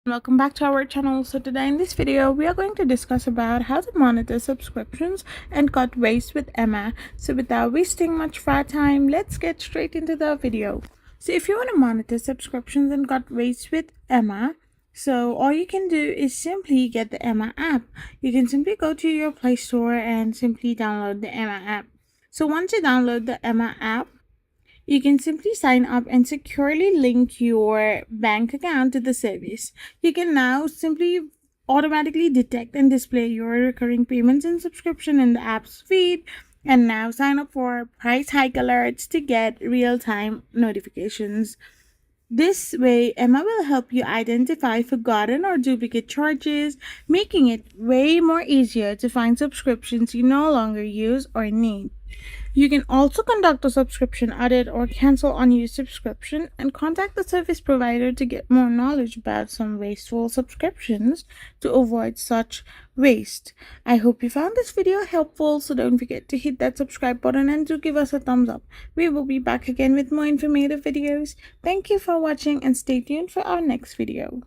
Welcome back to our channel. So today in this video we are going to discuss about how to monitor subscriptions and cut waste with Emma. So without wasting much of our time, let's get straight into the video. So if you want to monitor subscriptions and cut waste with Emma, so all you can do is simply get the Emma app. You can simply go to your Play Store and simply download the Emma app. So once you download the Emma app, you can simply sign up and securely link your bank account to the service. You can now simply automatically detect and display your recurring payments and subscription in the app's feed, and now sign up for price hike alerts to get real-time notifications. This way, Emma will help you identify forgotten or duplicate charges, making it way more easier to find subscriptions you no longer use or need. You can also conduct a subscription audit or cancel unused subscription and contact the service provider to get more knowledge about some wasteful subscriptions to avoid such waste. I hope you found this video helpful, so don't forget to hit that subscribe button and do give us a thumbs up. We will be back again with more informative videos. Thank you for watching and stay tuned for our next video.